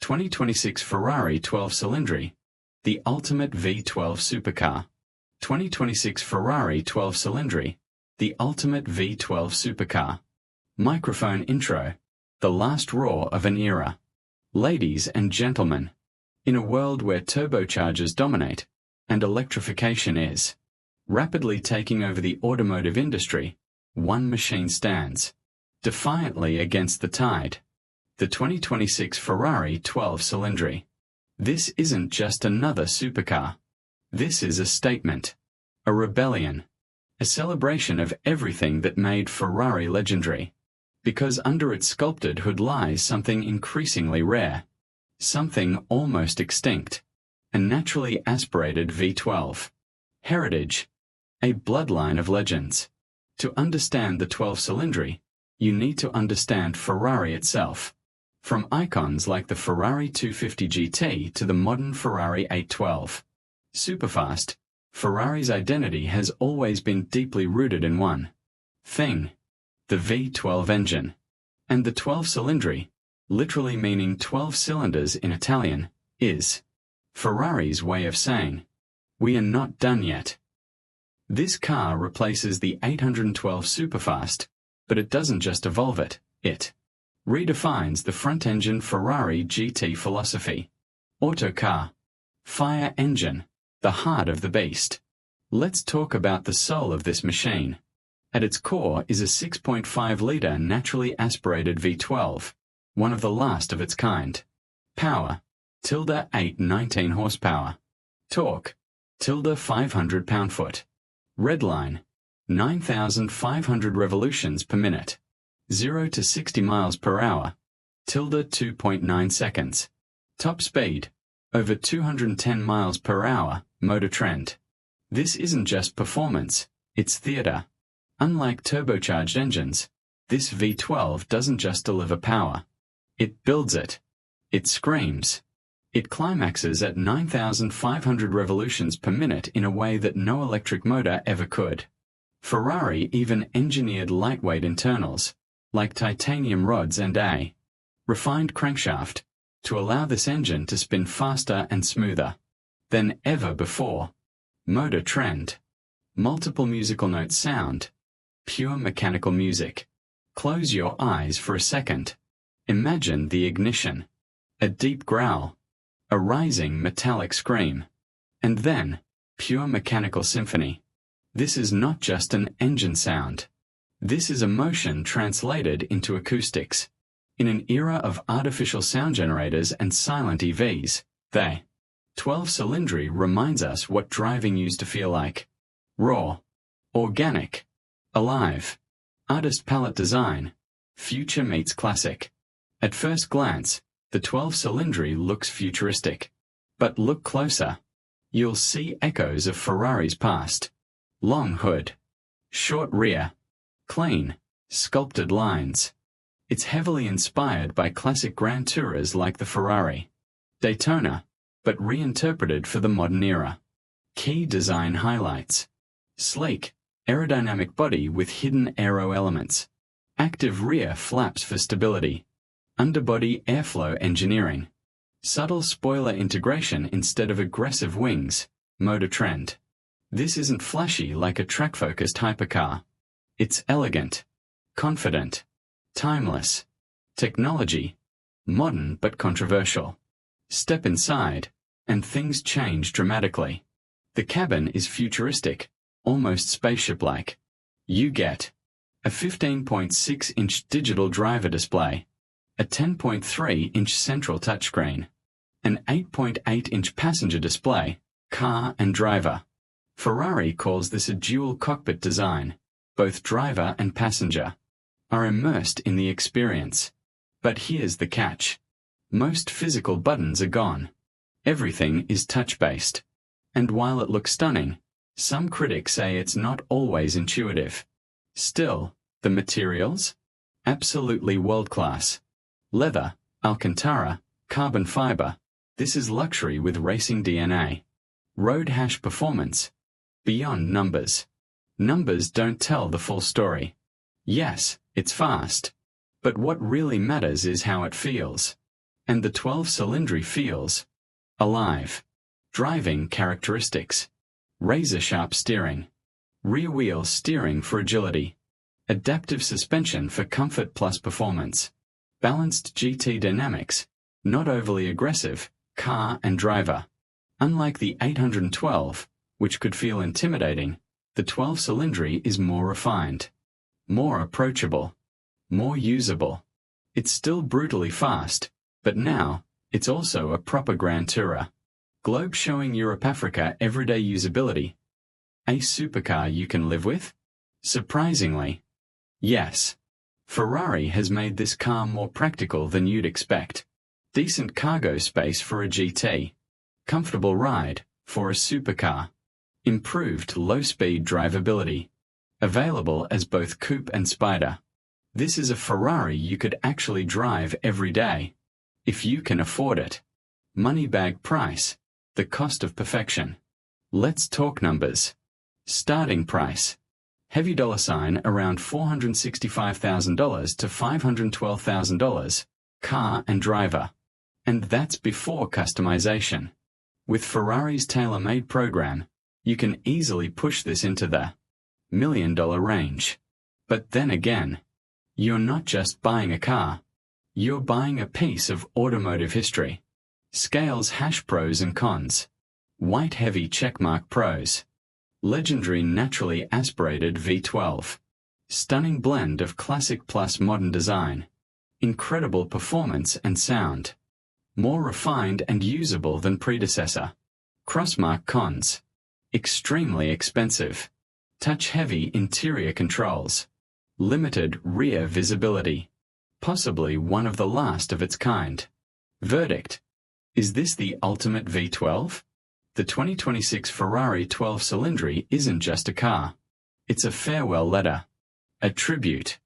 2026 Ferrari 12Cilindri, the ultimate V12 supercar. 2026 Ferrari 12Cilindri, the ultimate V12 supercar. Microphone intro. The last roar of an era. Ladies and gentlemen, in a world where turbochargers dominate, and electrification is rapidly taking over the automotive industry, one machine stands defiantly against the tide. The 2026 Ferrari 12Cilindri. This isn't just another supercar. This is a statement, a rebellion, a celebration of everything that made Ferrari legendary. Because under its sculpted hood lies something increasingly rare, something almost extinct, a naturally aspirated V12 heritage, a bloodline of legends. To understand the 12Cilindri, you need to understand Ferrari itself. From icons like the Ferrari 250 GT to the modern Ferrari 812 superfast, Ferrari's identity has always been deeply rooted in one thing: the V12 engine. And the 12Cilindri, literally meaning 12 cylinders in Italian, is Ferrari's way of saying, we are not done yet. This car replaces the 812 superfast, but it doesn't just evolve it, it redefines the front-engine Ferrari GT philosophy. Autocar, fire engine, the heart of the beast. Let's talk about the soul of this machine. At its core is a 6.5-liter naturally aspirated V12, one of the last of its kind. Power, ~819 horsepower. Torque, ~500 pound-foot. Redline, 9,500 revolutions per minute. 0 to 60 miles per hour, ~2.9 seconds. Top speed, over 210 miles per hour, motor trend. This isn't just performance, it's theater. Unlike turbocharged engines, this V12 doesn't just deliver power. It builds it. It screams. It climaxes at 9,500 revolutions per minute in a way that no electric motor ever could. Ferrari even engineered lightweight internals, like titanium rods and a refined crankshaft, to allow this engine to spin faster and smoother than ever before. Motor trend. Multiple musical notes sound. Pure mechanical music. Close your eyes for a second. Imagine the ignition. A deep growl. A rising metallic scream. And then, pure mechanical symphony. This is not just an engine sound. This is emotion translated into acoustics. In an era of artificial sound generators and silent EVs, the 12Cilindri reminds us what driving used to feel like. Raw. Organic. Alive. Artist palette design. Future meets classic. At first glance, the 12Cilindri looks futuristic. But look closer. You'll see echoes of Ferrari's past. Long hood. Short rear. Clean, sculpted lines. It's heavily inspired by classic Grand Tourers like the Ferrari Daytona, but reinterpreted for the modern era. Key design highlights. Sleek, aerodynamic body with hidden aero elements. Active rear flaps for stability. Underbody airflow engineering. Subtle spoiler integration instead of aggressive wings. Motor trend. This isn't flashy like a track-focused hypercar. It's elegant, confident, timeless. Technology, modern but controversial. Step inside, and things change dramatically. The cabin is futuristic, almost spaceship-like. You get a 15.6-inch digital driver display, a 10.3-inch central touchscreen, an 8.8-inch passenger display, car and driver. Ferrari calls this a dual cockpit design. Both driver and passenger are immersed in the experience. But here's the catch. Most physical buttons are gone. Everything is touch-based. And while it looks stunning, some critics say it's not always intuitive. Still, the materials? Absolutely world-class. Leather, Alcantara, carbon fiber. This is luxury with racing DNA. Road hash performance. Beyond numbers. Numbers don't tell the full story. Yes, it's fast. But what really matters is how it feels. And the 12-Cilindri feels alive. Driving characteristics: razor-sharp steering, rear-wheel steering for agility, adaptive suspension for comfort plus performance, balanced GT dynamics, not overly aggressive, car and driver. Unlike the 812, which could feel intimidating, the 12-Cilindri is more refined, more approachable, more usable. It's still brutally fast, but now, it's also a proper Grand Tourer. Globe showing Europe-Africa everyday usability. A supercar you can live with? Surprisingly, yes. Ferrari has made this car more practical than you'd expect. Decent cargo space for a GT. Comfortable ride for a supercar. Improved low-speed drivability. Available as both coupe and spider. This is a Ferrari you could actually drive every day. If you can afford it. Money bag price. The cost of perfection. Let's talk numbers. Starting price. Heavy $sign around $465,000 to $512,000. Car and driver. And that's before customization. With Ferrari's tailor-made program, you can easily push this into the $1 million range. But then again, you're not just buying a car. You're buying a piece of automotive history. Scales hash pros and cons. White heavy checkmark pros. Legendary naturally aspirated V12. Stunning blend of classic plus modern design. Incredible performance and sound. More refined and usable than predecessor. Crossmark cons. Extremely expensive. Touch-heavy interior controls. Limited rear visibility. Possibly one of the last of its kind. Verdict. Is this the ultimate V12? The 2026 Ferrari 12-Cilindri isn't just a car. It's a farewell letter. A tribute.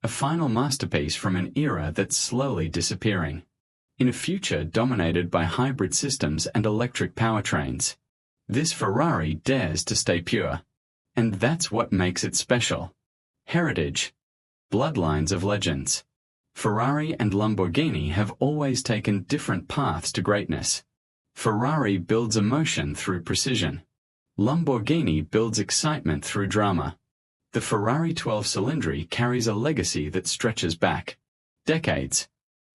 A final masterpiece from an era that's slowly disappearing. In a future dominated by hybrid systems and electric powertrains, this Ferrari dares to stay pure. And that's what makes it special. Heritage. Bloodlines of legends. Ferrari and Lamborghini have always taken different paths to greatness. Ferrari builds emotion through precision. Lamborghini builds excitement through drama. The Ferrari 12-Cilindri carries a legacy that stretches back decades.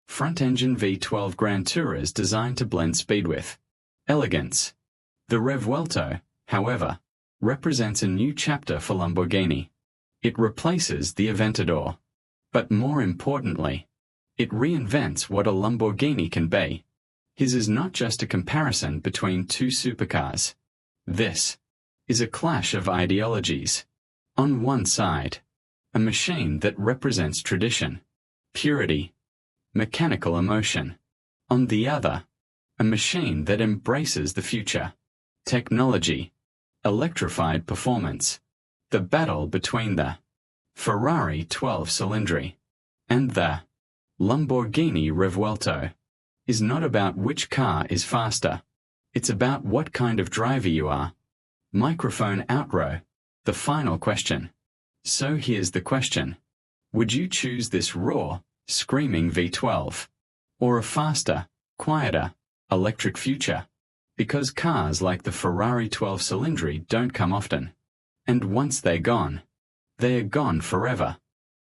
Front-engine V12 Grand Tourers designed to blend speed with elegance. The V12, however, represents a new chapter for Lamborghini. It replaces the Aventador. But more importantly, it reinvents what a Lamborghini can be. His is not just a comparison between two supercars. This is a clash of ideologies. On one side, a machine that represents tradition, purity, mechanical emotion. On the other, a machine that embraces the future, technology, electrified performance. The battle between the Ferrari 12-Cilindri and the Lamborghini V12 is not about which car is faster. It's about what kind of driver you are. Microphone outrow. The final question. So here's the question. Would you choose this raw, screaming V12? Or a faster, quieter, electric future? Because cars like the Ferrari 12-Cilindri don't come often. And once they're gone forever.